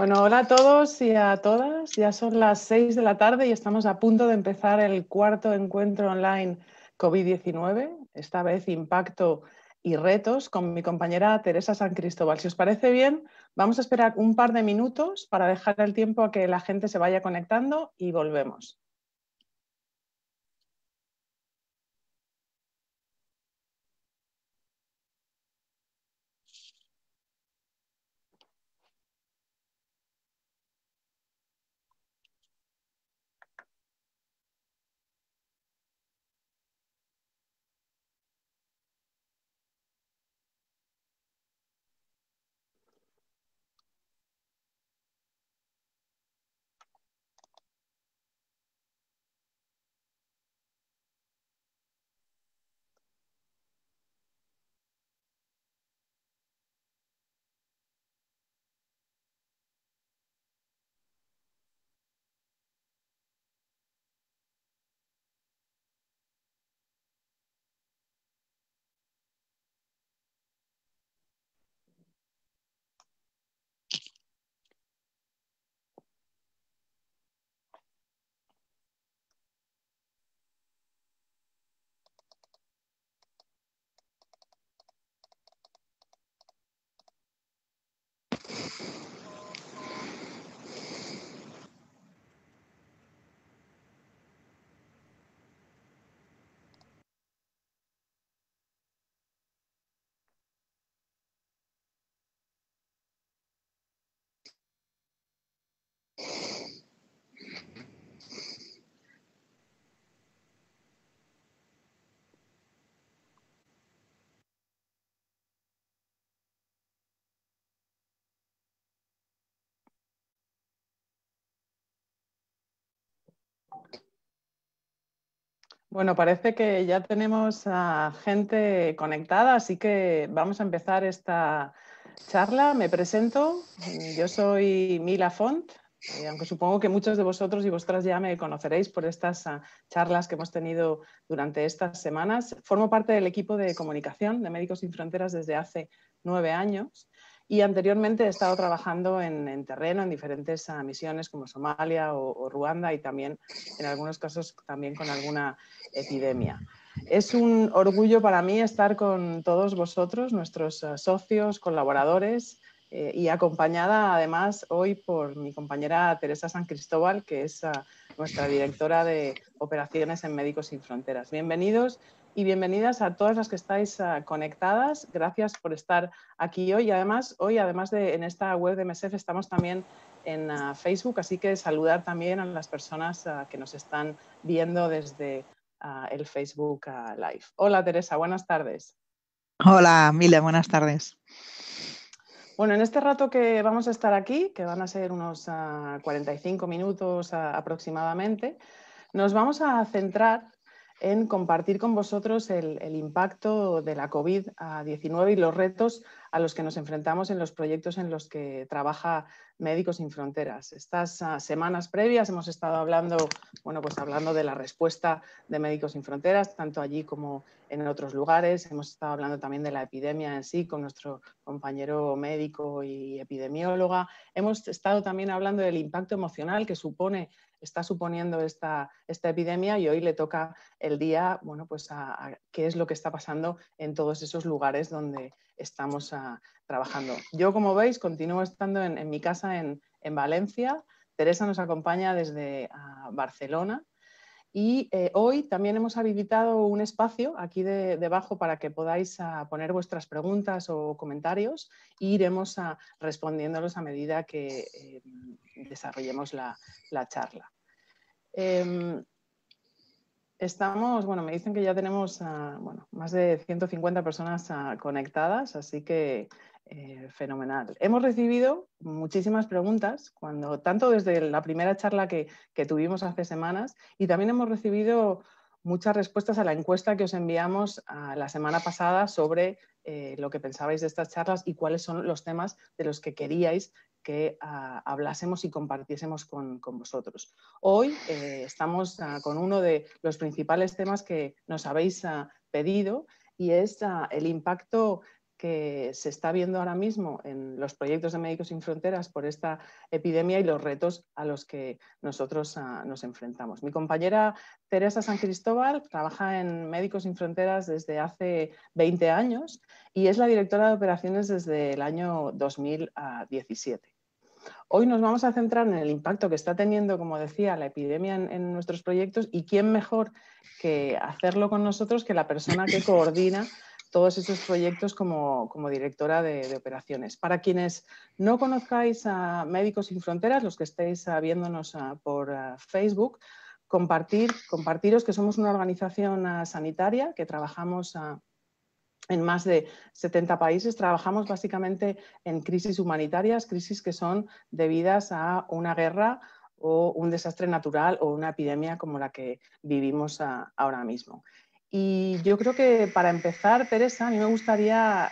Bueno, hola a todos y a todas. Ya son las 6 de la tarde y estamos a punto de empezar el cuarto encuentro online COVID-19, esta vez impacto y retos, con mi compañera Teresa San Cristóbal. Si os parece bien, vamos a esperar un par de minutos para dejar el tiempo a que la gente se vaya conectando y volvemos. Bueno, parece que ya tenemos a gente conectada, así que vamos a empezar esta charla. Me presento, yo soy Mila Font, aunque supongo que muchos de vosotros y vosotras ya me conoceréis por estas charlas que hemos tenido durante estas semanas. Formo parte del equipo de comunicación de Médicos Sin Fronteras desde hace 9 años. Y anteriormente he estado trabajando en terreno, en diferentes misiones como Somalia o Ruanda y también, en algunos casos, también con alguna epidemia. Es un orgullo para mí estar con todos vosotros, nuestros socios, colaboradores, y acompañada además hoy por mi compañera Teresa San Cristóbal, que es nuestra directora de operaciones en Médicos Sin Fronteras. Bienvenidos y bienvenidas a todas las que estáis conectadas. Gracias por estar aquí hoy. Y además, hoy, además de en esta web de MSF, estamos también en Facebook, así que saludar también a las personas que nos están viendo desde el Facebook Live. Hola Teresa, buenas tardes. Hola Mila, buenas tardes. Bueno, en este rato que vamos a estar aquí, que van a ser unos 45 minutos aproximadamente, nos vamos a centrar en compartir con vosotros el impacto de la COVID-19 y los retos a los que nos enfrentamos en los proyectos en los que trabaja Médicos Sin Fronteras. Estas semanas previas hemos estado hablando, bueno, pues hablando de la respuesta de Médicos Sin Fronteras, tanto allí como en otros lugares. Hemos estado hablando también de la epidemia en sí con nuestro compañero médico y epidemióloga. Hemos estado también hablando del impacto emocional que está suponiendo esta epidemia, y hoy le toca el día, bueno, pues a qué es lo que está pasando en todos esos lugares donde estamos trabajando. Yo, como veis, continúo estando en mi casa en Valencia. Teresa nos acompaña desde Barcelona. Y hoy también hemos habilitado un espacio aquí debajo para que podáis poner vuestras preguntas o comentarios, e iremos respondiéndolos a medida que desarrollemos la charla. Bueno, me dicen que ya tenemos más de 150 personas conectadas, así que fenomenal. Hemos recibido muchísimas preguntas, tanto desde la primera charla que tuvimos hace semanas, y también hemos recibido muchas respuestas a la encuesta que os enviamos la semana pasada sobre lo que pensabais de estas charlas y cuáles son los temas de los que queríais que hablásemos y compartiésemos con vosotros. Hoy estamos con uno de los principales temas que nos habéis pedido, y es el impacto que se está viendo ahora mismo en los proyectos de Médicos Sin Fronteras por esta epidemia y los retos a los que nosotros nos enfrentamos. Mi compañera Teresa San Cristóbal trabaja en Médicos Sin Fronteras desde hace 20 años y es la directora de operaciones desde el año 2017. Hoy nos vamos a centrar en el impacto que está teniendo, como decía, la epidemia en nuestros proyectos y quién mejor que hacerlo con nosotros que la persona que coordina todos esos proyectos como directora de operaciones. Para quienes no conozcáis a Médicos Sin Fronteras, los que estéis viéndonos por Facebook, compartiros que somos una organización sanitaria que trabajamos en más de 70 países. Trabajamos básicamente en crisis humanitarias, crisis que son debidas a una guerra o un desastre natural o una epidemia como la que vivimos ahora mismo. Y yo creo que para empezar, Teresa, a mí me gustaría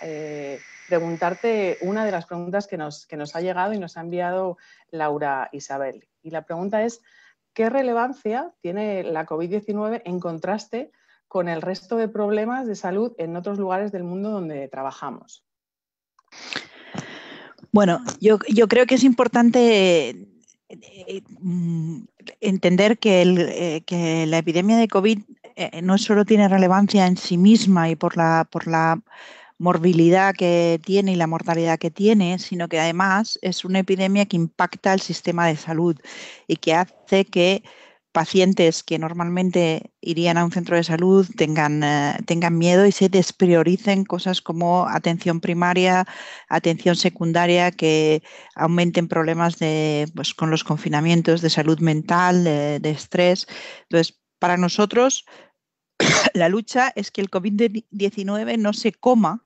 preguntarte una de las preguntas que nos ha llegado y nos ha enviado Laura Isabel. Y la pregunta es, ¿qué relevancia tiene la COVID-19 en contraste con el resto de problemas de salud en otros lugares del mundo donde trabajamos? Bueno, yo creo que es importante entender que la epidemia de COVID no solo tiene relevancia en sí misma y por la morbilidad que tiene y la mortalidad que tiene, sino que además es una epidemia que impacta el sistema de salud y que hace que pacientes que normalmente irían a un centro de salud tengan miedo y se desprioricen cosas como atención primaria, atención secundaria, que aumenten problemas pues, con los confinamientos de salud mental, de estrés. Entonces, para nosotros, la lucha es que el COVID-19 no se coma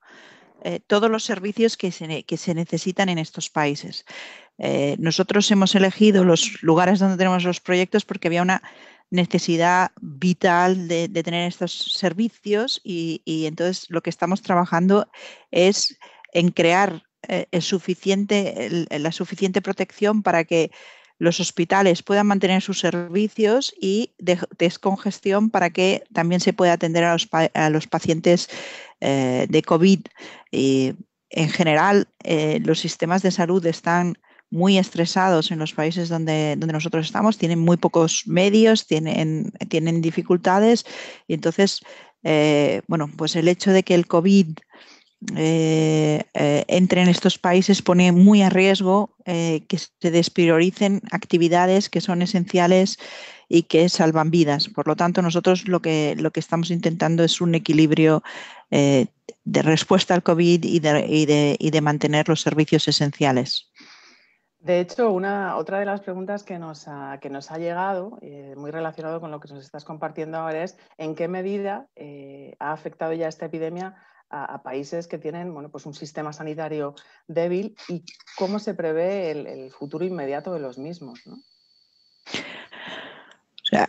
todos los servicios que se necesitan en estos países. Nosotros hemos elegido los lugares donde tenemos los proyectos porque había una necesidad vital de tener estos servicios y entonces lo que estamos trabajando es en crear la suficiente protección para que los hospitales puedan mantener sus servicios y descongestión para que también se pueda atender a los pacientes de COVID. En general, los sistemas de salud están muy estresados en los países donde nosotros estamos, tienen muy pocos medios, tienen dificultades y entonces, bueno, pues el hecho de que el COVID entre en estos países pone muy a riesgo que se desprioricen actividades que son esenciales y que salvan vidas. Por lo tanto, nosotros lo que estamos intentando es un equilibrio de respuesta al COVID y de mantener los servicios esenciales. De hecho, otra de las preguntas que nos ha llegado, muy relacionado con lo que nos estás compartiendo ahora, es ¿en qué medida ha afectado ya esta epidemia a países que tienen, bueno, pues un sistema sanitario débil y cómo se prevé el futuro inmediato de los mismos, ¿no?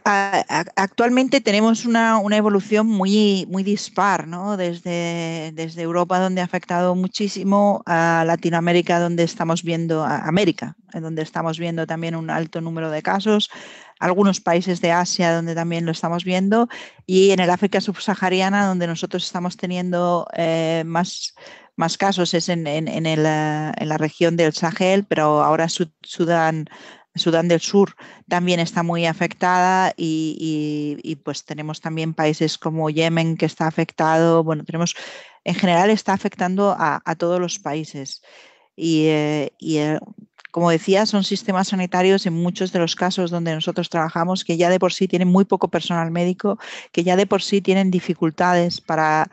Actualmente tenemos una evolución muy dispar, ¿no? Desde Europa, donde ha afectado muchísimo, a Latinoamérica, donde estamos viendo, a América, donde estamos viendo también un alto número de casos, algunos países de Asia, donde también lo estamos viendo, y en el África subsahariana, donde nosotros estamos teniendo más casos, es en la región del Sahel, pero ahora Sudán del Sur también está muy afectada y pues tenemos también países como Yemen que está afectado. Bueno, en general está afectando a todos los países como decía, son sistemas sanitarios en muchos de los casos donde nosotros trabajamos que ya de por sí tienen muy poco personal médico, que ya de por sí tienen dificultades para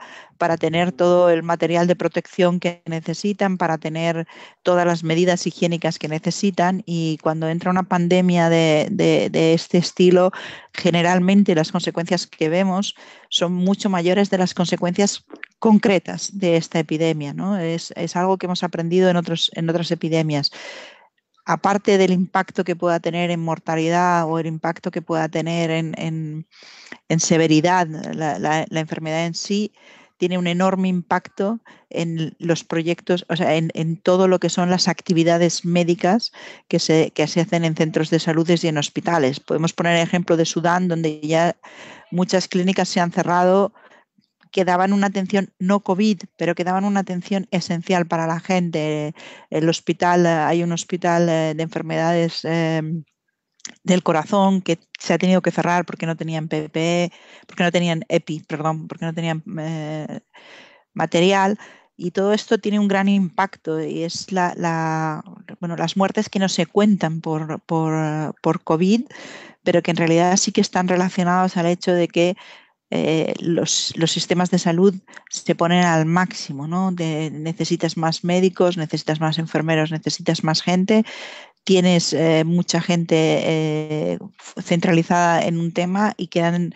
tener todo el material de protección que necesitan, para tener todas las medidas higiénicas que necesitan, y cuando entra una pandemia de este estilo, generalmente las consecuencias que vemos son mucho mayores de las consecuencias concretas de esta epidemia, ¿no? Es algo que hemos aprendido en otras epidemias. Aparte del impacto que pueda tener en mortalidad o el impacto que pueda tener en severidad, la enfermedad en sí tiene un enorme impacto en los proyectos, o sea, en todo lo que son las actividades médicas que se hacen en centros de salud y en hospitales. Podemos poner el ejemplo de Sudán, donde ya muchas clínicas se han cerrado que daban una atención no COVID, pero que daban una atención esencial para la gente. El hospital, hay un hospital de enfermedades del corazón que se ha tenido que cerrar porque no tenían PPE, porque no tenían EPI, perdón, porque no tenían material. Y todo esto tiene un gran impacto y es bueno, las muertes que no se cuentan por COVID, pero que en realidad sí que están relacionados al hecho de que los sistemas de salud se ponen al máximo, ¿no? Necesitas más médicos, necesitas más enfermeros, necesitas más gente, tienes mucha gente centralizada en un tema y quedan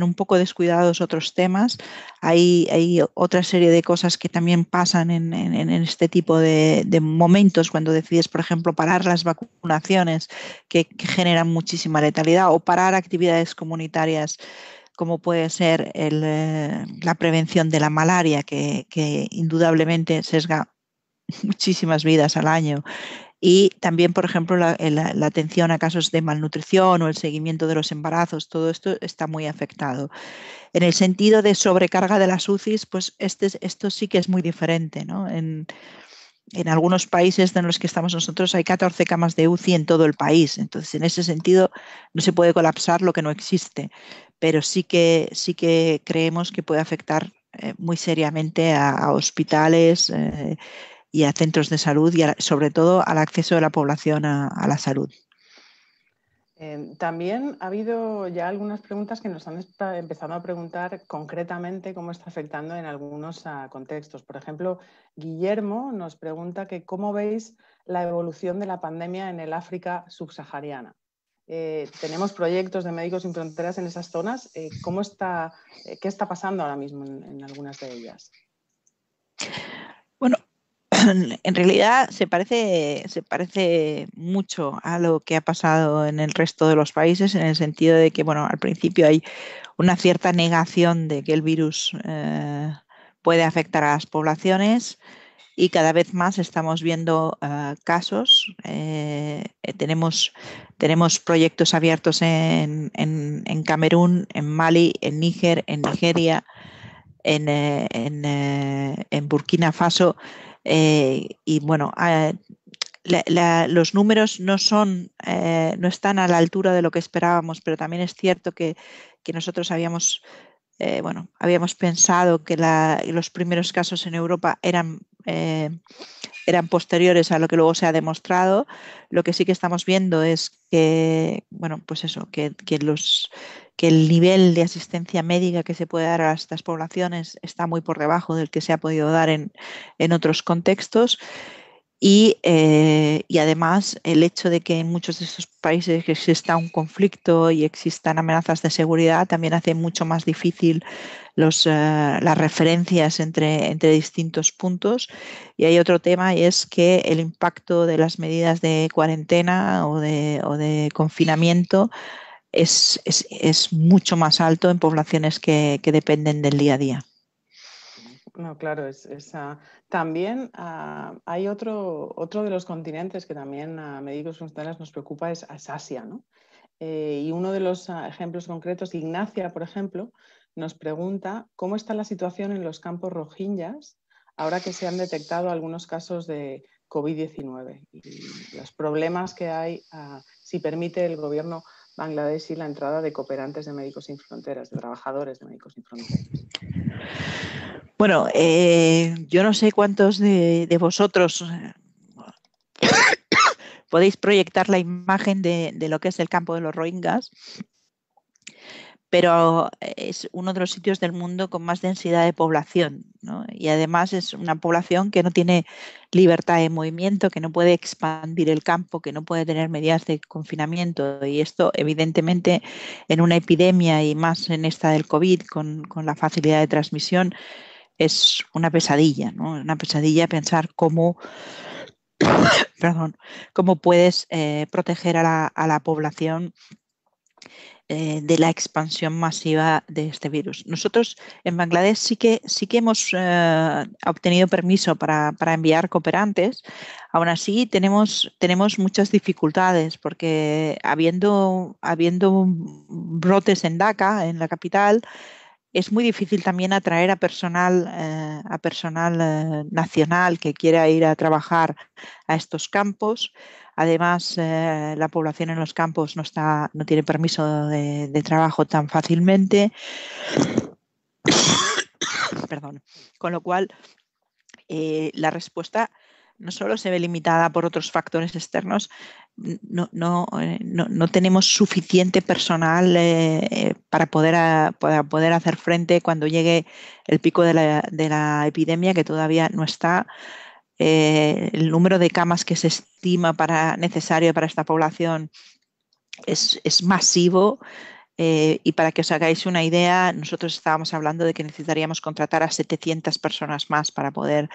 un poco descuidados otros temas. Hay otra serie de cosas que también pasan en este tipo de momentos cuando decides, por ejemplo, parar las vacunaciones que generan muchísima letalidad o parar actividades comunitarias como puede ser la prevención de la malaria, que indudablemente sesga muchísimas vidas al año. Y también, por ejemplo, la atención a casos de malnutrición o el seguimiento de los embarazos, todo esto está muy afectado. En el sentido de sobrecarga de las UCIs, pues esto sí que es muy diferente, ¿no? En algunos países en los que estamos nosotros hay 14 camas de UCI en todo el país. Entonces, en ese sentido, no se puede colapsar lo que no existe, pero sí que creemos que puede afectar muy seriamente a hospitales y a centros de salud y sobre todo al acceso de la población a la salud. También ha habido ya algunas preguntas que nos han empezado a preguntar concretamente cómo está afectando en algunos contextos. Por ejemplo, Guillermo nos pregunta que cómo veis la evolución de la pandemia en el África subsahariana. Tenemos proyectos de Médicos Sin Fronteras en esas zonas. ¿Qué está pasando ahora mismo en algunas de ellas? Bueno, en realidad se parece mucho a lo que ha pasado en el resto de los países, en el sentido de que, bueno, al principio hay una cierta negación de que el virus puede afectar a las poblaciones y cada vez más estamos viendo casos. Tenemos proyectos abiertos en Camerún, en Mali, en Níger, en Nigeria, en Burkina Faso. Y bueno, los números no están a la altura de lo que esperábamos, pero también es cierto que nosotros habíamos pensado que los primeros casos en Europa eran posteriores a lo que luego se ha demostrado. Lo que sí que estamos viendo es que, bueno, pues eso, que el nivel de asistencia médica que se puede dar a estas poblaciones está muy por debajo del que se ha podido dar en otros contextos. Y además el hecho de que en muchos de estos países exista un conflicto y existan amenazas de seguridad también hace mucho más difícil las referencias entre distintos puntos. Y hay otro tema, y es que el impacto de las medidas de cuarentena o de confinamiento es mucho más alto en poblaciones que dependen del día a día. No, claro, también hay otro de los continentes que también a Médicos Sin Fronteras nos preocupa, es Asia, ¿no? Y uno de los ejemplos concretos, Ignacia, por ejemplo, nos pregunta cómo está la situación en los campos rohingyas ahora que se han detectado algunos casos de COVID-19 y los problemas que hay si permite el gobierno bangladesí la entrada de cooperantes de Médicos Sin Fronteras, de trabajadores de Médicos Sin Fronteras. Bueno, yo no sé cuántos de vosotros podéis proyectar la imagen de lo que es el campo de los Rohingyas, pero es uno de los sitios del mundo con más densidad de población, ¿no? Y además es una población que no tiene libertad de movimiento, que no puede expandir el campo, que no puede tener medidas de confinamiento. Y esto, evidentemente, en una epidemia y más en esta del COVID, con la facilidad de transmisión, es una pesadilla, ¿no? Una pesadilla pensar cómo puedes proteger a la población de la expansión masiva de este virus. Nosotros en Bangladesh sí que hemos obtenido permiso para enviar cooperantes. Aún así tenemos muchas dificultades porque habiendo brotes en Dhaka, en la capital, es muy difícil también atraer a personal, nacional que quiera ir a trabajar a estos campos. Además, la población en los campos no tiene permiso de trabajo tan fácilmente. Perdón. Con lo cual, la respuesta no solo se ve limitada por otros factores externos, no tenemos suficiente personal para poder hacer frente cuando llegue el pico de la epidemia, que todavía no está. El número de camas que se estima necesario para esta población es masivo. Y para que os hagáis una idea, nosotros estábamos hablando de que necesitaríamos contratar a 700 personas más para poder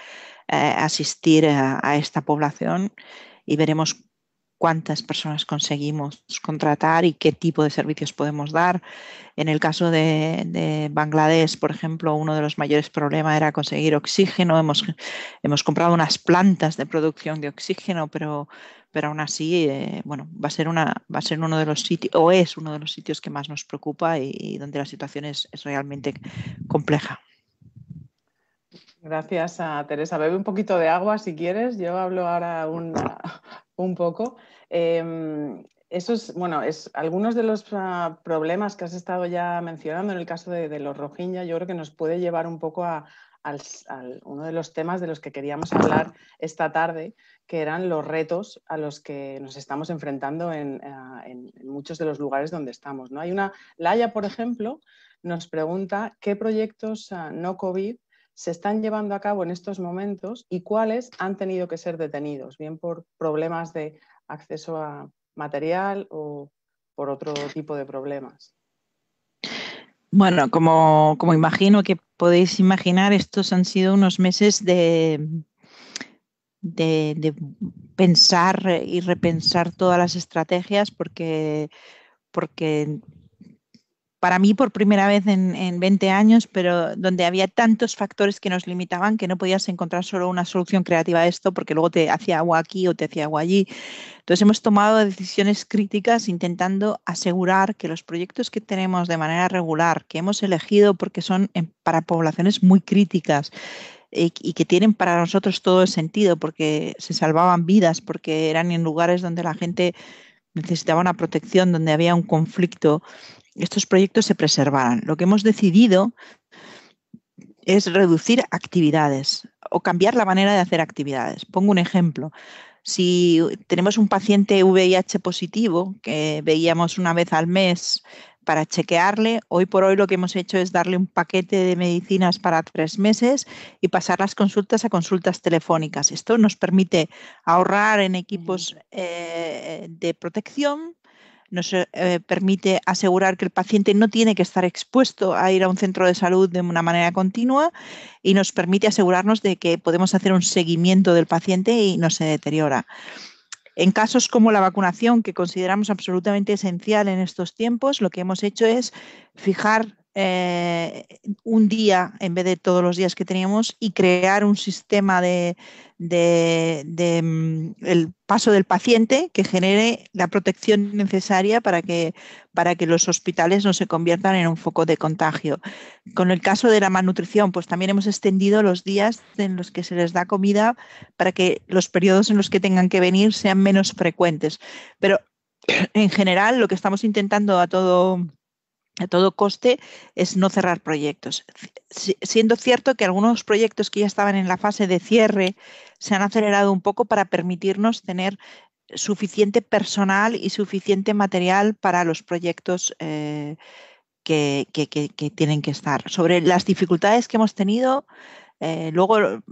asistir a esta población, y veremos cuántas personas conseguimos contratar y qué tipo de servicios podemos dar. En el caso de Bangladesh, por ejemplo, uno de los mayores problemas era conseguir oxígeno. Hemos comprado unas plantas de producción de oxígeno, pero aún así, bueno, va a ser uno de los sitios, o es uno de los sitios que más nos preocupa y donde la situación es realmente compleja. Gracias a Teresa. Bebe un poquito de agua si quieres. Yo hablo ahora un poco. Algunos de los problemas que has estado ya mencionando en el caso de los Rohingya, yo creo que nos puede llevar un poco a uno de los temas de los que queríamos hablar esta tarde, que eran los retos a los que nos estamos enfrentando en muchos de los lugares donde estamos, ¿no? Laia, por ejemplo, nos pregunta qué proyectos no COVID se están llevando a cabo en estos momentos y cuáles han tenido que ser detenidos, bien por problemas de acceso a material o por otro tipo de problemas. Bueno, como imagino que podéis imaginar, estos han sido unos meses de pensar y repensar todas las estrategias, porque para mí por primera vez en 20 años, pero donde había tantos factores que nos limitaban que no podías encontrar solo una solución creativa a esto, porque luego te hacía agua aquí o te hacía agua allí. Entonces hemos tomado decisiones críticas intentando asegurar que los proyectos que tenemos de manera regular, que hemos elegido porque son para poblaciones muy críticas y que tienen para nosotros todo el sentido, porque se salvaban vidas, porque eran en lugares donde la gente necesitaba una protección, donde había un conflicto, estos proyectos se preservaran. Lo que hemos decidido es reducir actividades o cambiar la manera de hacer actividades. Pongo un ejemplo. Si tenemos un paciente VIH positivo que veíamos una vez al mes para chequearle, hoy por hoy lo que hemos hecho es darle un paquete de medicinas para 3 meses y pasar las consultas a consultas telefónicas. Esto nos permite ahorrar en equipos de protección, nos permite asegurar que el paciente no tiene que estar expuesto a ir a un centro de salud de una manera continua y nos permite asegurarnos de que podemos hacer un seguimiento del paciente y no se deteriora. En casos como la vacunación, que consideramos absolutamente esencial en estos tiempos, lo que hemos hecho es fijar un día en vez de todos los días que teníamos y crear un sistema de el paso del paciente que genere la protección necesaria para que los hospitales no se conviertan en un foco de contagio. Con el caso de la malnutrición, pues también hemos extendido los días en los que se les da comida para que los periodos en los que tengan que venir sean menos frecuentes. Pero en general lo que estamos intentando a todo coste es no cerrar proyectos, siendo cierto que algunos proyectos que ya estaban en la fase de cierre se han acelerado un poco para permitirnos tener suficiente personal y suficiente material para los proyectos que tienen que estar. Sobre las dificultades que hemos tenido, luego,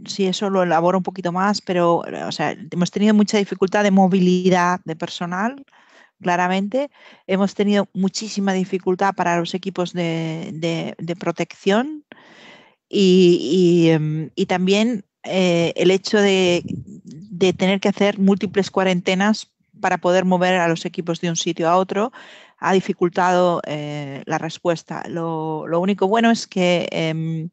sí, eso lo elaboro un poquito más, pero hemos tenido mucha dificultad de movilidad de personal. Claramente, hemos tenido muchísima dificultad para los equipos de protección y también el hecho de tener que hacer múltiples cuarentenas para poder mover a los equipos de un sitio a otro ha dificultado la respuesta. Lo único bueno es que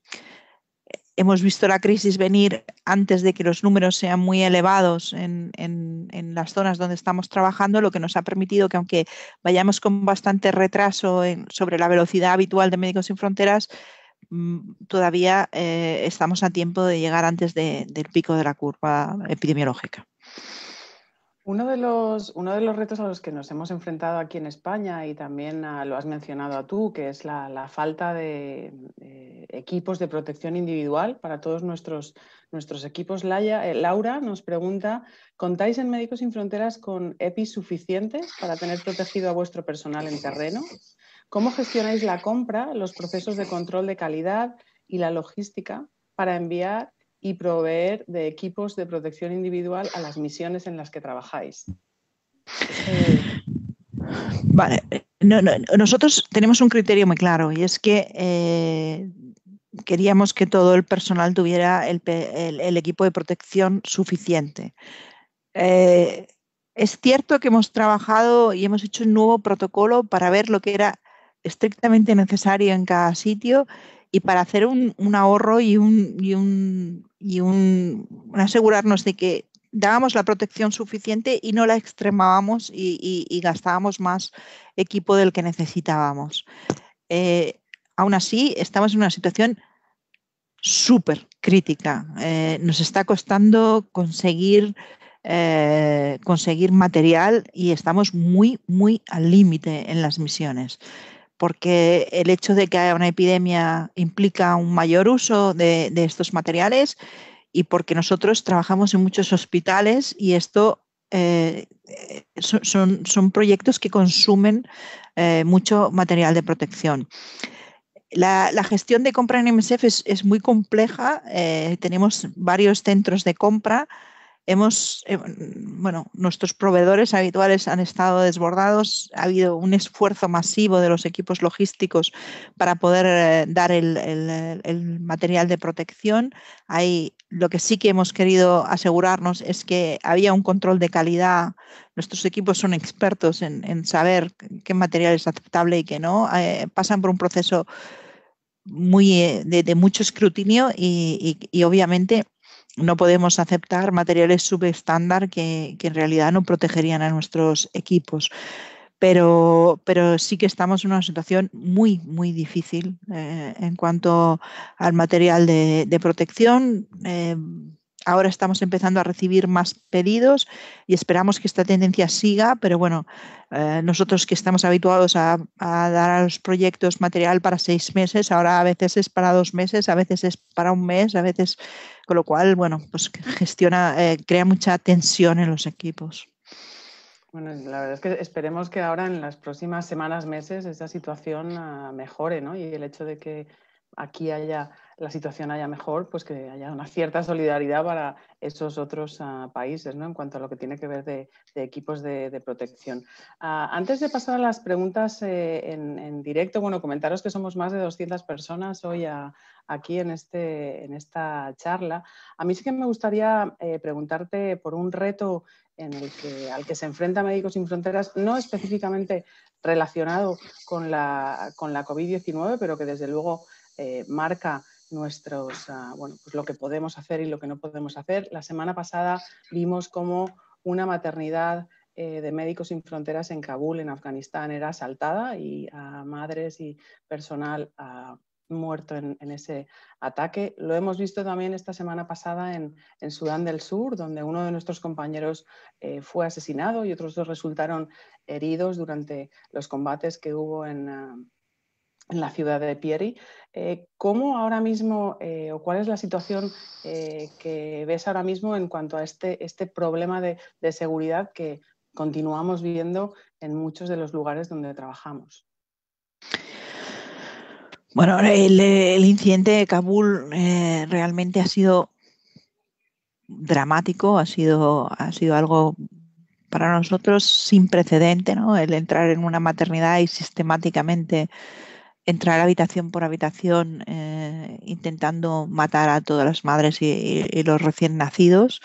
hemos visto la crisis venir antes de que los números sean muy elevados en las zonas donde estamos trabajando, lo que nos ha permitido que, aunque vayamos con bastante retraso sobre la velocidad habitual de Médicos Sin Fronteras, todavía estamos a tiempo de llegar antes del pico de la curva epidemiológica. Uno de los retos a los que nos hemos enfrentado aquí en España, y también lo has mencionado tú, que es la falta de equipos de protección individual para todos nuestros equipos. Laura nos pregunta, ¿contáis en Médicos Sin Fronteras con EPIs suficientes para tener protegido a vuestro personal en terreno? ¿Cómo gestionáis la compra, los procesos de control de calidad y la logística para enviar y proveer de equipos de protección individual a las misiones en las que trabajáis? Vale, nosotros tenemos un criterio muy claro, y es que queríamos que todo el personal tuviera el equipo de protección suficiente. Es cierto que hemos trabajado y hemos hecho un nuevo protocolo para ver lo que era estrictamente necesario en cada sitio y para hacer un ahorro y asegurarnos de que dábamos la protección suficiente y no la extremábamos y gastábamos más equipo del que necesitábamos. Aún así, estamos en una situación súper crítica. Nos está costando conseguir material y estamos muy, muy al límite en las misiones, porque el hecho de que haya una epidemia implica un mayor uso de estos materiales, y porque nosotros trabajamos en muchos hospitales y esto son proyectos que consumen mucho material de protección. La gestión de compra en MSF es muy compleja. Tenemos varios centros de compra. Nuestros proveedores habituales han estado desbordados. Ha habido un esfuerzo masivo de los equipos logísticos para poder dar el material de protección. Lo que sí que hemos querido asegurarnos es que había un control de calidad. Nuestros equipos son expertos en saber qué material es aceptable y qué no. Pasan por un proceso de mucho escrutinio y obviamente no podemos aceptar materiales subestándar que en realidad no protegerían a nuestros equipos. Pero sí que estamos en una situación muy, muy difícil en cuanto al material de protección. Ahora estamos empezando a recibir más pedidos y esperamos que esta tendencia siga, pero bueno, nosotros que estamos habituados a dar a los proyectos material para 6 meses, ahora a veces es para 2 meses, a veces es para 1 mes, a veces, con lo cual, bueno, pues crea mucha tensión en los equipos. Bueno, la verdad es que esperemos que ahora en las próximas semanas, meses, esa situación mejore, ¿no? Y el hecho de que aquí la situación haya mejor, pues que haya una cierta solidaridad para esos otros países, ¿no? En cuanto a lo que tiene que ver de equipos de protección. Antes de pasar a las preguntas en directo, bueno, comentaros que somos más de 200 personas hoy aquí en esta charla. A mí sí que me gustaría preguntarte por un reto al que se enfrenta Médicos Sin Fronteras, no específicamente relacionado con la COVID-19, pero que desde luego marca pues lo que podemos hacer y lo que no podemos hacer. La semana pasada vimos cómo una maternidad de Médicos Sin Fronteras en Kabul, en Afganistán, era asaltada y madres y personal muerto en ese ataque. Lo hemos visto también esta semana pasada en Sudán del Sur, donde uno de nuestros compañeros fue asesinado y otros 2 resultaron heridos durante los combates que hubo en la ciudad de Pieri. ¿Cómo ahora mismo o cuál es la situación que ves ahora mismo en cuanto a este problema de seguridad que continuamos viendo en muchos de los lugares donde trabajamos? Bueno, el incidente de Kabul realmente ha sido dramático, ha sido algo para nosotros sin precedente, ¿no? El entrar en una maternidad y sistemáticamente entrar habitación por habitación intentando matar a todas las madres y los recién nacidos.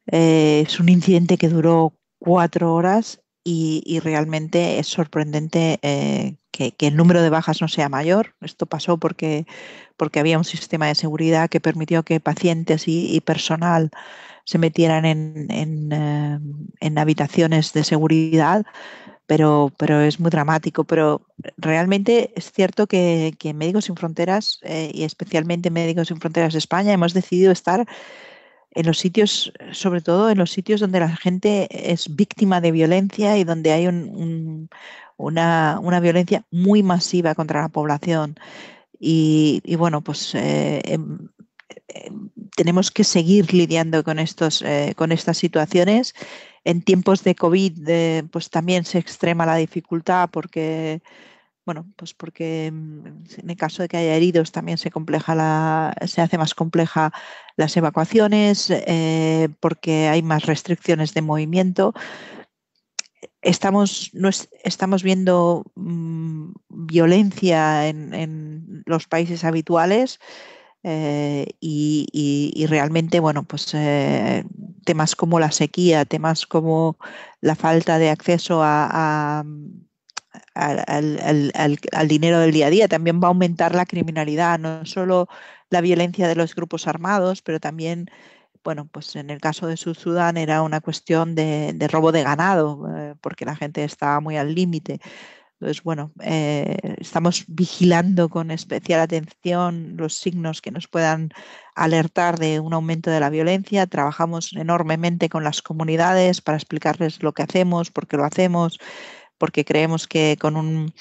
Es un incidente que duró 4 horas y realmente es sorprendente que el número de bajas no sea mayor. Esto pasó porque había un sistema de seguridad que permitió que pacientes y personal se metieran en habitaciones de seguridad, pero es muy dramático. Pero realmente es cierto que Médicos Sin Fronteras, y especialmente Médicos Sin Fronteras de España, hemos decidido estar en los sitios, sobre todo en los sitios donde la gente es víctima de violencia y donde hay una violencia muy masiva contra la población. Y bueno, pues tenemos que seguir lidiando con estas situaciones. En tiempos de COVID, pues también se extrema la dificultad porque, bueno, pues porque en el caso de que haya heridos también se hace más compleja las evacuaciones, porque hay más restricciones de movimiento. Estamos viendo violencia en los países habituales, y realmente, bueno, pues temas como la sequía, temas como la falta de acceso al dinero del día a día, también va a aumentar la criminalidad, no solo la violencia de los grupos armados, pero también, bueno, pues en el caso de Sudán era una cuestión de robo de ganado, porque la gente estaba muy al límite. Entonces, bueno, estamos vigilando con especial atención los signos que nos puedan alertar de un aumento de la violencia. Trabajamos enormemente con las comunidades para explicarles lo que hacemos, por qué lo hacemos, porque creemos que con una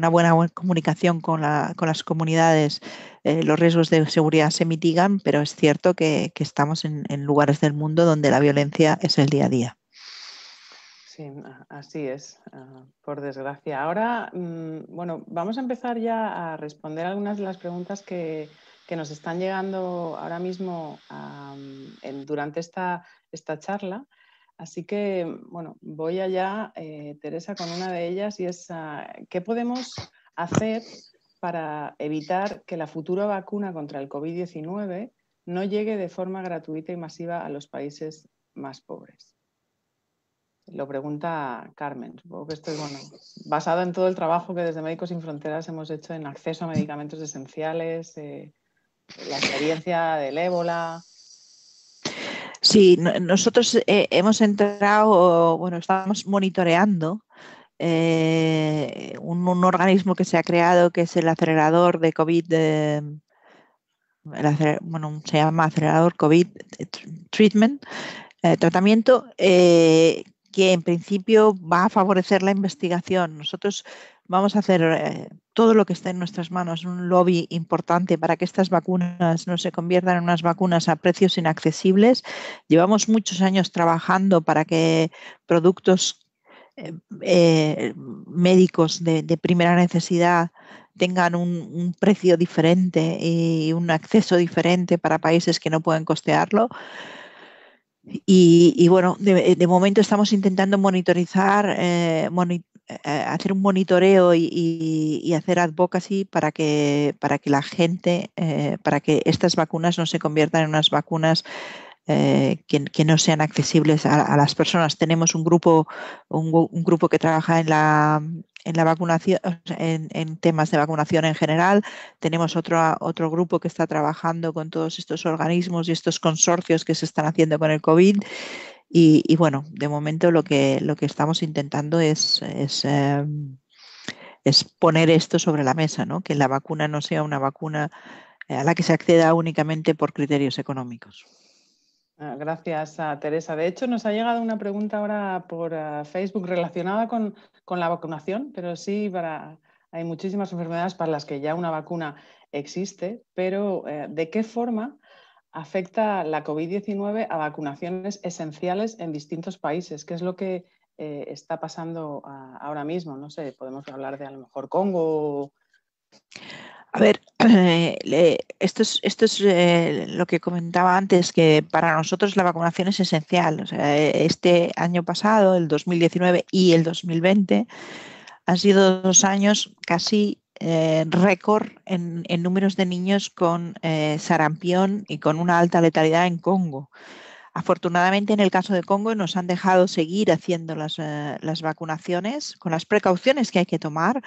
buena comunicación con las comunidades, los riesgos de seguridad se mitigan, pero es cierto que estamos en lugares del mundo donde la violencia es el día a día. Sí, así es, por desgracia. Ahora, bueno, vamos a empezar ya a responder algunas de las preguntas que nos están llegando ahora mismo durante esta charla. Así que, bueno, voy allá, Teresa, con una de ellas, y es ¿qué podemos hacer para evitar que la futura vacuna contra el COVID-19 no llegue de forma gratuita y masiva a los países más pobres? Lo pregunta Carmen. Supongo que esto es, bueno, basado en todo el trabajo que desde Médicos Sin Fronteras hemos hecho en acceso a medicamentos esenciales, la experiencia del ébola. Sí, nosotros hemos entrado, bueno, estamos monitoreando un organismo que se ha creado, que es el acelerador de COVID, bueno, se llama acelerador COVID Treatment, tratamiento, que en principio va a favorecer la investigación. Nosotros vamos a hacer todo lo que esté en nuestras manos, un lobby importante para que estas vacunas no se conviertan en unas vacunas a precios inaccesibles. Llevamos muchos años trabajando para que productos médicos de primera necesidad tengan un precio diferente y un acceso diferente para países que no pueden costearlo. Y bueno, de momento estamos intentando monitorizar, hacer un monitoreo y hacer advocacy para que la gente, para que estas vacunas no se conviertan en unas vacunas que no sean accesibles a las personas. Tenemos un grupo que trabaja en la vacunación, en temas de vacunación en general. Tenemos otro grupo que está trabajando con todos estos organismos y estos consorcios que se están haciendo con el COVID. Y bueno, de momento lo que estamos intentando es poner esto sobre la mesa, ¿no? Que la vacuna no sea una vacuna a la que se acceda únicamente por criterios económicos. Gracias, Teresa. De hecho, nos ha llegado una pregunta ahora por Facebook relacionada con la vacunación, pero sí, hay muchísimas enfermedades para las que ya una vacuna existe, pero ¿de qué forma afecta la COVID-19 a vacunaciones esenciales en distintos países? ¿Qué es lo que está pasando ahora mismo? No sé, podemos hablar de a lo mejor Congo. A ver, esto es lo que comentaba antes, que para nosotros la vacunación es esencial. O sea, este año pasado, el 2019 y el 2020, han sido 2 años casi récord en números de niños con sarampión y con una alta letalidad en Congo. Afortunadamente, en el caso de Congo nos han dejado seguir haciendo las vacunaciones con las precauciones que hay que tomar.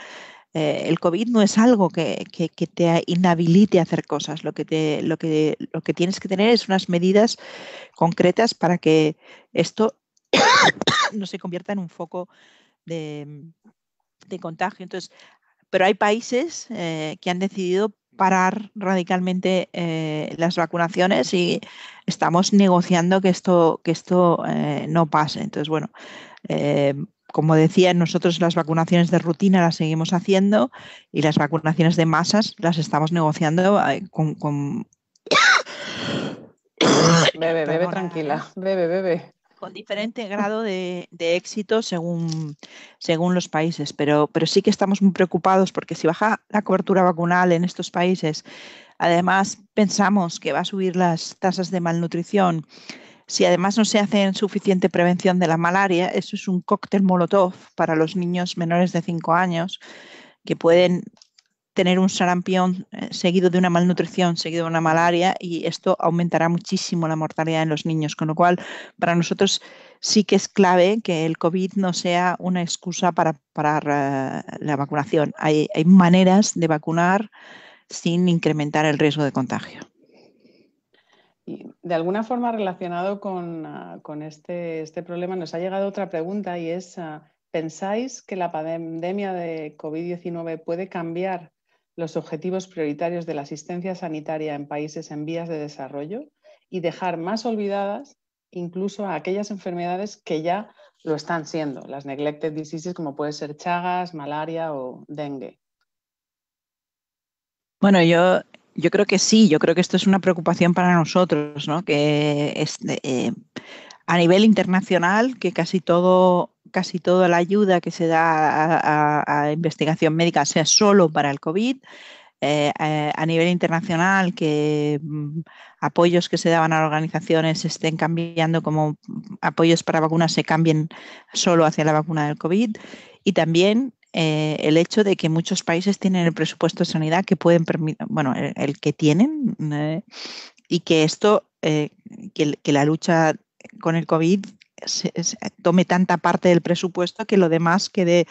El COVID no es algo que te inhabilite a hacer cosas. Lo que tienes que tener es unas medidas concretas para que esto no se convierta en un foco de, de contagio. Entonces, pero hay países que han decidido parar radicalmente las vacunaciones y estamos negociando que esto no pase. Entonces, bueno, eh, como decía, nosotros las vacunaciones de rutina las seguimos haciendo y las vacunaciones de masas las estamos negociando con Bebe, bebe perdona, tranquila, bebe, bebe. con diferente grado de éxito según los países, pero sí que estamos muy preocupados porque si baja la cobertura vacunal en estos países, además pensamos que va a subir las tasas de malnutrición. Si además no se hace suficiente prevención de la malaria, eso es un cóctel molotov para los niños menores de 5 años que pueden tener un sarampión seguido de una malnutrición, seguido de una malaria, y esto aumentará muchísimo la mortalidad en los niños, con lo cual para nosotros sí que es clave que el COVID no sea una excusa para parar la vacunación. Hay maneras de vacunar sin incrementar el riesgo de contagio. Y de alguna forma relacionado con este problema nos ha llegado otra pregunta y es, ¿pensáis que la pandemia de COVID-19 puede cambiar los objetivos prioritarios de la asistencia sanitaria en países en vías de desarrollo y dejar más olvidadas incluso a aquellas enfermedades que ya lo están siendo, las neglected diseases como puede ser Chagas, malaria o dengue? Bueno, yo creo que sí, yo creo que esto es una preocupación para nosotros, ¿no? Que a nivel internacional, que casi toda la ayuda que se da a investigación médica sea solo para el COVID. A nivel internacional, que apoyos que se daban a organizaciones se estén cambiando, como apoyos para vacunas se cambien solo hacia la vacuna del COVID. Y también el hecho de que muchos países tienen el presupuesto de sanidad que pueden permitir, bueno, el que tienen, y que esto, que la lucha con el COVID tome tanta parte del presupuesto que lo demás quede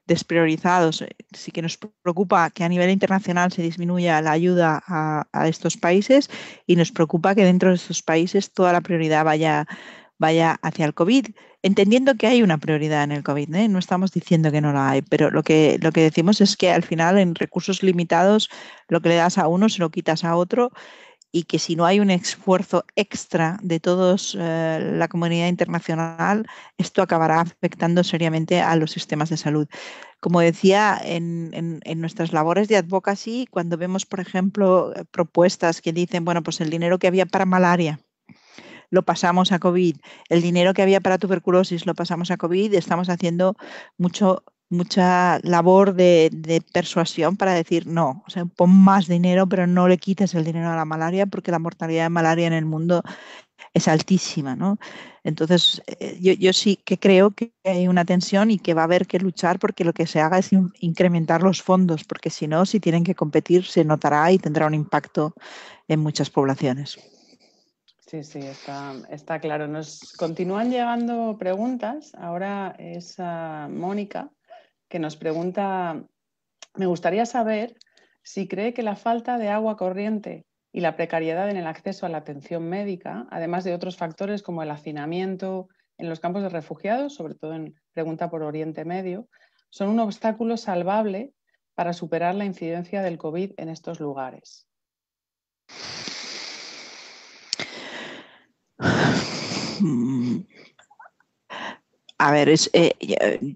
despriorizzados. Sí que nos preocupa que a nivel internacional se disminuya la ayuda a estos países y nos preocupa que dentro de estos países toda la prioridad vaya hacia el COVID, entendiendo que hay una prioridad en el COVID, ¿eh? No estamos diciendo que no la hay, pero lo que decimos es que al final en recursos limitados lo que le das a uno se lo quitas a otro, y que si no hay un esfuerzo extra de todos la comunidad internacional, esto acabará afectando seriamente a los sistemas de salud. Como decía, en nuestras labores de advocacy, cuando vemos, por ejemplo, propuestas que dicen, bueno, pues el dinero que había para malaria lo pasamos a COVID, el dinero que había para tuberculosis lo pasamos a COVID, estamos haciendo mucha labor de persuasión para decir no, o sea, pon más dinero, pero no le quites el dinero a la malaria porque la mortalidad de malaria en el mundo es altísima, ¿no? Entonces, yo sí que creo que hay una tensión y que va a haber que luchar porque lo que se haga es incrementar los fondos, porque si no, si tienen que competir, se notará y tendrá un impacto en muchas poblaciones. Sí, sí, está claro. Nos continúan llegando preguntas. Ahora es Mónica que nos pregunta, me gustaría saber si cree que la falta de agua corriente y la precariedad en el acceso a la atención médica, además de otros factores como el hacinamiento en los campos de refugiados, sobre todo en pregunta por Oriente Medio, son un obstáculo salvable para superar la incidencia del COVID en estos lugares. A ver,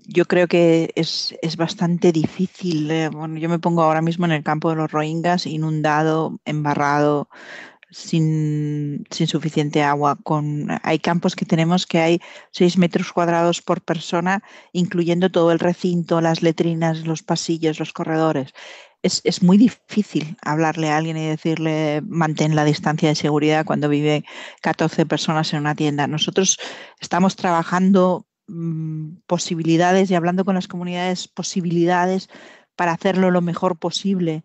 yo creo que es bastante difícil. Bueno, yo me pongo ahora mismo en el campo de los Rohingyas, inundado, embarrado, sin suficiente agua. Hay campos que tenemos que hay 6 metros cuadrados por persona, incluyendo todo el recinto, las letrinas, los pasillos, los corredores. Es muy difícil hablarle a alguien y decirle mantén la distancia de seguridad cuando vive 14 personas en una tienda. Nosotros estamos trabajando posibilidades y hablando con las comunidades posibilidades para hacerlo lo mejor posible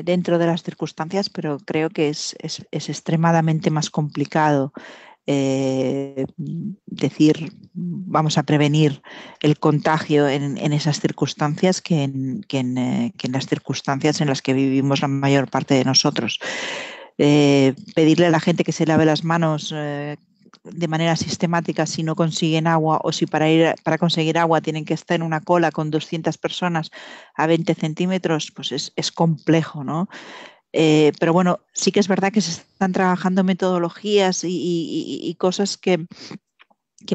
dentro de las circunstancias, pero creo que es extremadamente más complicado. decir vamos a prevenir el contagio en esas circunstancias que en las circunstancias en las que vivimos la mayor parte de nosotros. Pedirle a la gente que se lave las manos de manera sistemática si no consiguen agua, o si para conseguir agua tienen que estar en una cola con 200 personas a 20 centímetros, pues es complejo, ¿no? Pero bueno, sí que es verdad que se están trabajando metodologías y cosas que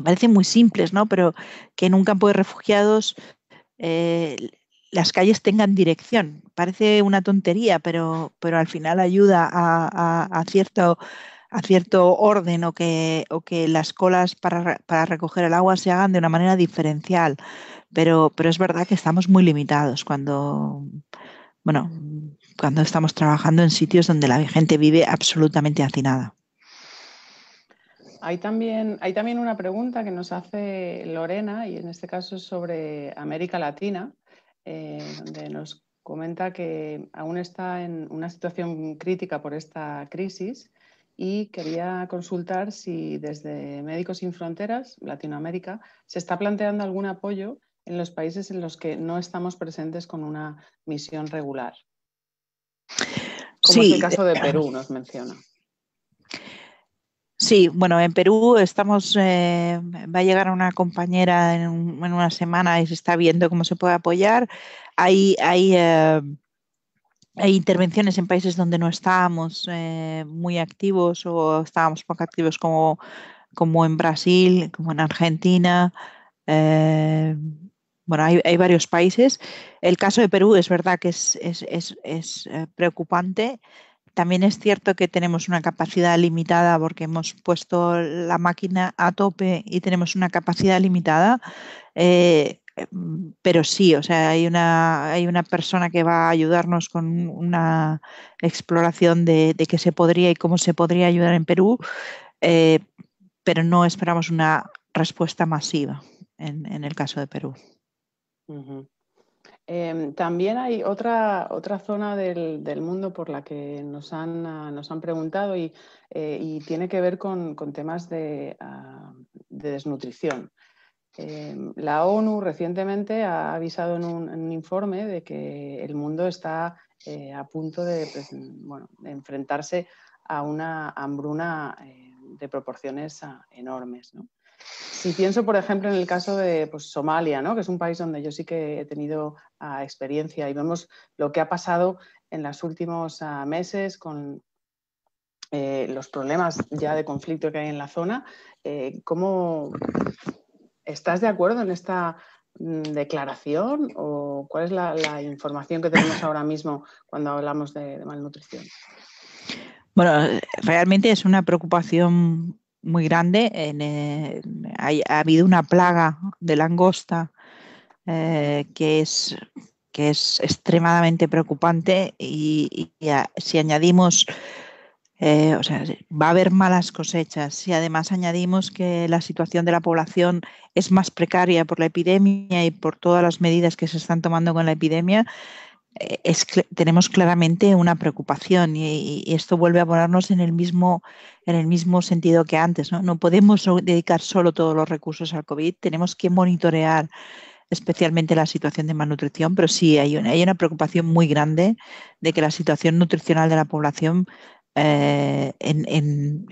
parecen muy simples, ¿no? Pero que en un campo de refugiados las calles tengan dirección. Parece una tontería, pero al final ayuda a cierto orden, o que las colas para recoger el agua se hagan de una manera diferencial. Pero es verdad que estamos muy limitados bueno, cuando estamos trabajando en sitios donde la gente vive absolutamente hacinada. Hay también una pregunta que nos hace Lorena, y en este caso es sobre América Latina, donde nos comenta que aún está en una situación crítica por esta crisis, y quería consultar si desde Médicos Sin Fronteras, Latinoamérica, se está planteando algún apoyo en los países en los que no estamos presentes con una misión regular. Como es el caso de Perú, nos menciona. Sí, bueno, en Perú estamos, va a llegar una compañera en una semana y se está viendo cómo se puede apoyar. Hay intervenciones en países donde no estábamos muy activos, o estábamos poco activos, como en Brasil, como en Argentina. Bueno, hay varios países. El caso de Perú es verdad que es preocupante. También es cierto que tenemos una capacidad limitada porque hemos puesto la máquina a tope y tenemos una capacidad limitada. Pero sí, o sea, hay una persona que va a ayudarnos con una exploración de qué se podría y cómo se podría ayudar en Perú, eh, pero no esperamos una respuesta masiva en el caso de Perú. Uh-huh. También hay otra zona del mundo por la que nos han preguntado, y tiene que ver con temas de desnutrición. La ONU recientemente ha avisado en un informe de que el mundo está a punto de enfrentarse a una hambruna de proporciones enormes, ¿no? Si pienso, por ejemplo, en el caso de Somalia, ¿no?, que es un país donde yo sí que he tenido experiencia, y vemos lo que ha pasado en los últimos meses con los problemas ya de conflicto que hay en la zona. ¿Cómo estás de acuerdo en esta declaración, o cuál es la información que tenemos ahora mismo cuando hablamos de malnutrición? Bueno, realmente es una preocupación muy grande. Ha habido una plaga de langosta que es extremadamente preocupante, y si añadimos, o sea, va a haber malas cosechas. Si además añadimos que la situación de la población es más precaria por la epidemia y por todas las medidas que se están tomando con la epidemia, tenemos claramente una preocupación, y esto vuelve a ponernos en el mismo sentido que antes, ¿no? No podemos dedicar solo todos los recursos al COVID, tenemos que monitorear especialmente la situación de malnutrición, pero sí hay una preocupación muy grande de que la situación nutricional de la población en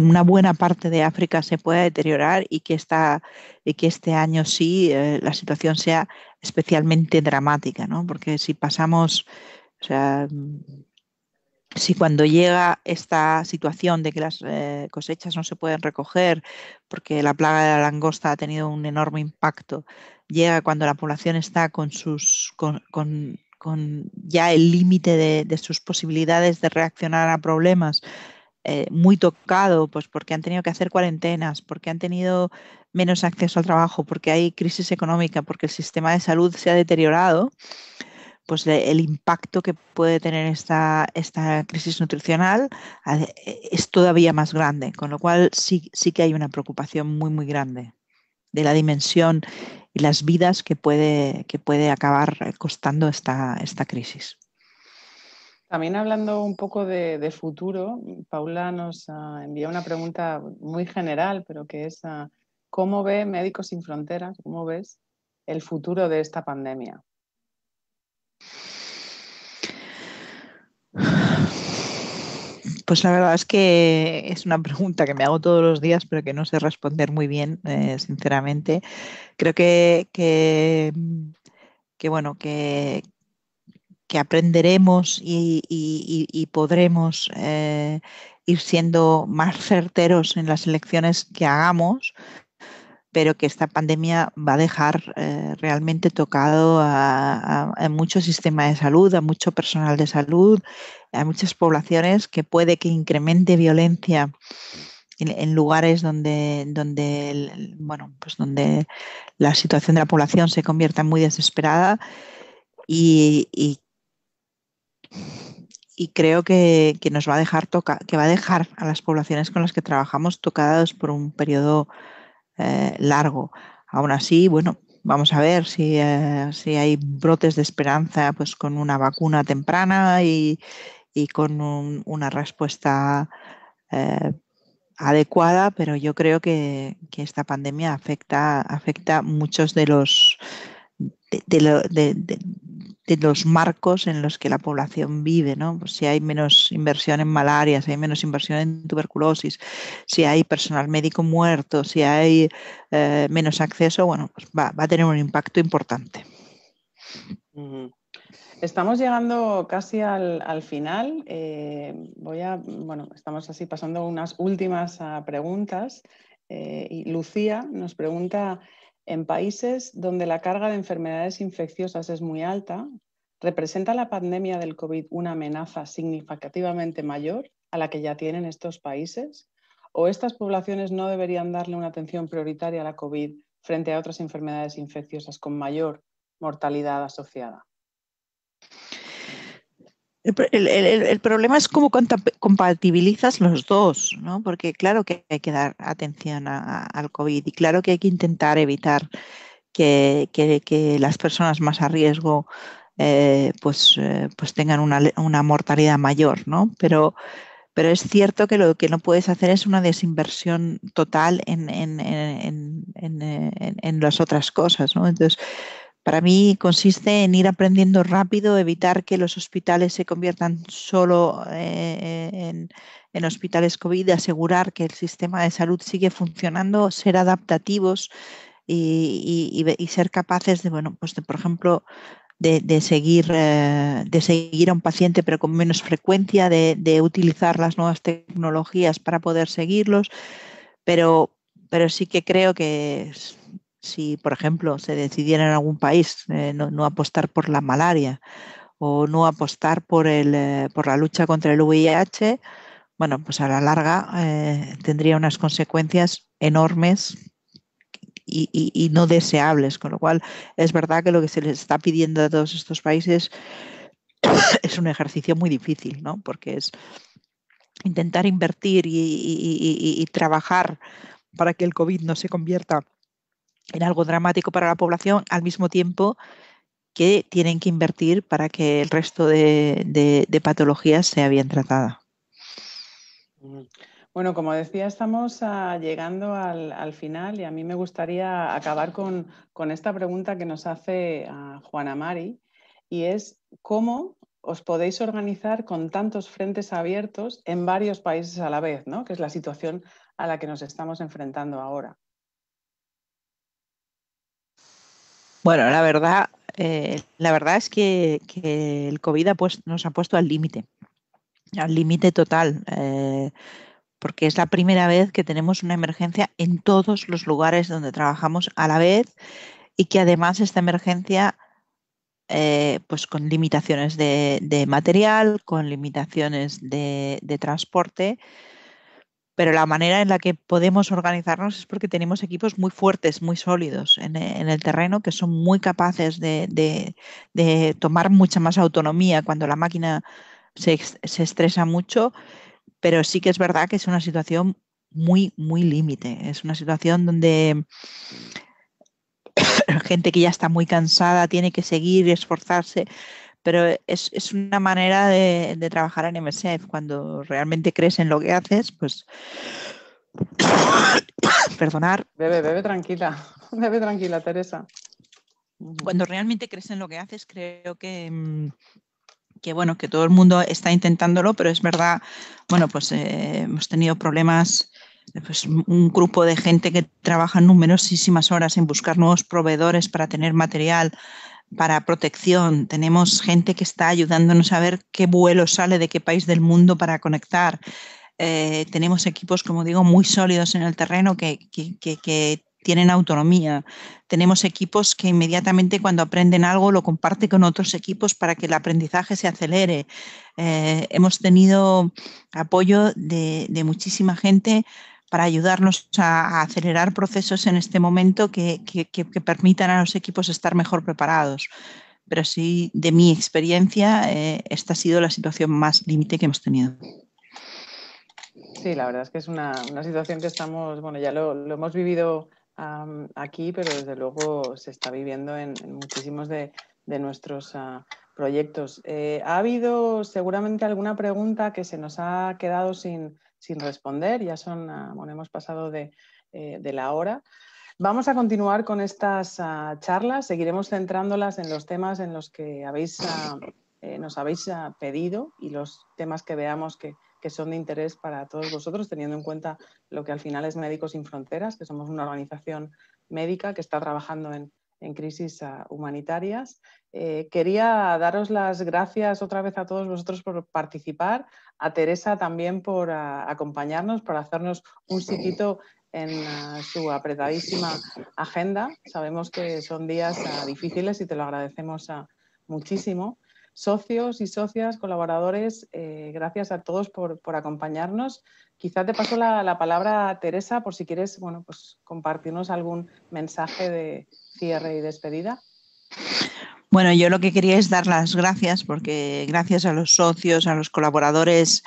una buena parte de África se pueda deteriorar, y que este año sí la situación sea especialmente dramática, ¿no? Porque si pasamos, o sea, si cuando llega esta situación de que las cosechas no se pueden recoger porque la plaga de la langosta ha tenido un enorme impacto, llega cuando la población está con ya el límite de sus posibilidades de reaccionar a problemas, muy tocado, pues porque han tenido que hacer cuarentenas, porque han tenido menos acceso al trabajo, porque hay crisis económica, porque el sistema de salud se ha deteriorado, pues el impacto que puede tener esta crisis nutricional es todavía más grande, con lo cual sí que hay una preocupación muy, muy grande de la dimensión y las vidas que puede acabar costando esta crisis. También hablando un poco de futuro, Paula nos envía una pregunta muy general, pero que es ¿cómo ve Médicos Sin Fronteras? ¿Cómo ves el futuro de esta pandemia? Pues la verdad es que es una pregunta que me hago todos los días, pero que no sé responder muy bien, sinceramente. Creo que, bueno, que aprenderemos y podremos ir siendo más certeros en las elecciones que hagamos, pero que esta pandemia va a dejar realmente tocado a mucho sistema de salud, a mucho personal de salud, a muchas poblaciones, que puede que incremente violencia en lugares donde, bueno, pues donde la situación de la población se convierta muy desesperada y creo que nos va a dejar que va a dejar a las poblaciones con las que trabajamos tocadas por un periodo largo. Aún así, bueno, vamos a ver si hay brotes de esperanza, pues con una vacuna temprana y con una respuesta eh, adecuada, pero yo creo que esta pandemia afecta muchos de los marcos en los que la población vive, ¿no? Pues si hay menos inversión en malaria, si hay menos inversión en tuberculosis, si hay personal médico muerto, si hay menos acceso, bueno, pues va a tener un impacto importante. Estamos llegando casi al final. Estamos así pasando unas últimas preguntas. Y Lucía nos pregunta, en países donde la carga de enfermedades infecciosas es muy alta, ¿representa la pandemia del COVID una amenaza significativamente mayor a la que ya tienen estos países? ¿O estas poblaciones no deberían darle una atención prioritaria a la COVID frente a otras enfermedades infecciosas con mayor mortalidad asociada? El problema es cómo compatibilizas los dos, ¿no? Porque claro que hay que dar atención al COVID y claro que hay que intentar evitar que las personas más a riesgo pues tengan una mortalidad mayor, ¿no? Pero es cierto que lo que no puedes hacer es una desinversión total en las otras cosas, ¿no? Entonces, para mí consiste en ir aprendiendo rápido, evitar que los hospitales se conviertan solo en hospitales COVID, asegurar que el sistema de salud sigue funcionando, ser adaptativos y ser capaces de, bueno, pues de, por ejemplo, de seguir a un paciente pero con menos frecuencia, de utilizar las nuevas tecnologías para poder seguirlos, pero sí que creo que si, por ejemplo, se decidiera en algún país no apostar por la malaria o no apostar por la lucha contra el VIH, bueno, pues a la larga tendría unas consecuencias enormes y no deseables, con lo cual es verdad que lo que se les está pidiendo a todos estos países es un ejercicio muy difícil, ¿no? Porque es intentar invertir y trabajar para que el COVID no se convierta en algo dramático para la población, al mismo tiempo que tienen que invertir para que el resto de patologías sea bien tratada. Bueno, como decía, estamos llegando al final y a mí me gustaría acabar con esta pregunta que nos hace Juana Mari, y es ¿cómo os podéis organizar con tantos frentes abiertos en varios países a la vez, ¿no? Que es la situación a la que nos estamos enfrentando ahora? Bueno, la verdad es que el COVID nos ha puesto al límite total, porque es la primera vez que tenemos una emergencia en todos los lugares donde trabajamos a la vez y que además esta emergencia, pues con limitaciones de material, con limitaciones de transporte, pero la manera en la que podemos organizarnos es porque tenemos equipos muy fuertes, muy sólidos en el terreno, que son muy capaces de tomar mucha más autonomía cuando la máquina se estresa mucho, pero sí que es verdad que es una situación muy, muy límite. Es una situación donde gente que ya está muy cansada tiene que seguir y esforzarse pero es una manera de trabajar en MSF. Cuando realmente crees en lo que haces, pues perdonar. Bebe tranquila, bebe tranquila, Teresa. Cuando realmente crees en lo que haces, creo que bueno, que todo el mundo está intentándolo, pero es verdad, bueno, pues hemos tenido problemas, pues un grupo de gente que trabaja numerosísimas horas en buscar nuevos proveedores para tener material, para protección. Tenemos gente que está ayudándonos a ver qué vuelo sale de qué país del mundo para conectar. Tenemos equipos, como digo, muy sólidos en el terreno que tienen autonomía. Tenemos equipos que inmediatamente cuando aprenden algo lo comparten con otros equipos para que el aprendizaje se acelere. Hemos tenido apoyo de muchísima gente para ayudarnos a acelerar procesos en este momento que permitan a los equipos estar mejor preparados. Pero sí, de mi experiencia, esta ha sido la situación más límite que hemos tenido. Sí, la verdad es que es una situación que estamos, bueno, ya lo hemos vivido aquí, pero desde luego se está viviendo en muchísimos de nuestros proyectos. Ha habido seguramente alguna pregunta que se nos ha quedado sin responder, ya son, bueno, hemos pasado de la hora. Vamos a continuar con estas charlas, seguiremos centrándolas en los temas en los que nos habéis pedido y los temas que veamos que son de interés para todos vosotros, teniendo en cuenta lo que al final es Médicos Sin Fronteras, que somos una organización médica que está trabajando en crisis humanitarias. Quería daros las gracias otra vez a todos vosotros por participar, a Teresa también por acompañarnos, por hacernos un sitio en su apretadísima agenda. Sabemos que son días difíciles y te lo agradecemos muchísimo. Socios y socias, colaboradores, gracias a todos por acompañarnos. Quizá te paso la palabra a Teresa por si quieres, bueno, pues compartirnos algún mensaje de cierre y despedida. Bueno, yo lo que quería es dar las gracias porque gracias a los socios, a los colaboradores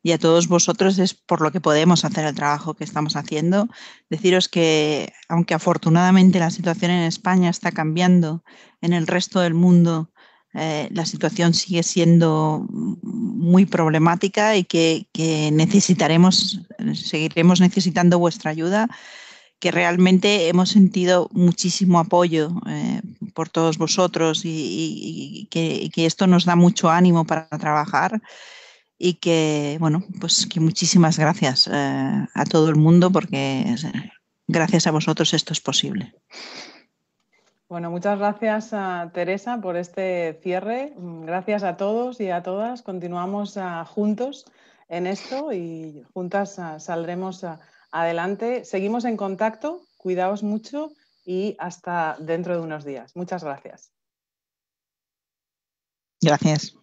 y a todos vosotros es por lo que podemos hacer el trabajo que estamos haciendo. Deciros que aunque afortunadamente la situación en España está cambiando, en el resto del mundo la situación sigue siendo muy problemática y que seguiremos necesitando vuestra ayuda, que realmente hemos sentido muchísimo apoyo por todos vosotros y que esto nos da mucho ánimo para trabajar y que, bueno, pues que muchísimas gracias a todo el mundo porque gracias a vosotros esto es posible. Bueno, muchas gracias a Teresa por este cierre. Gracias a todos y a todas. Continuamos juntos en esto y juntas saldremos adelante. Seguimos en contacto, cuidaos mucho y hasta dentro de unos días. Muchas gracias. Gracias.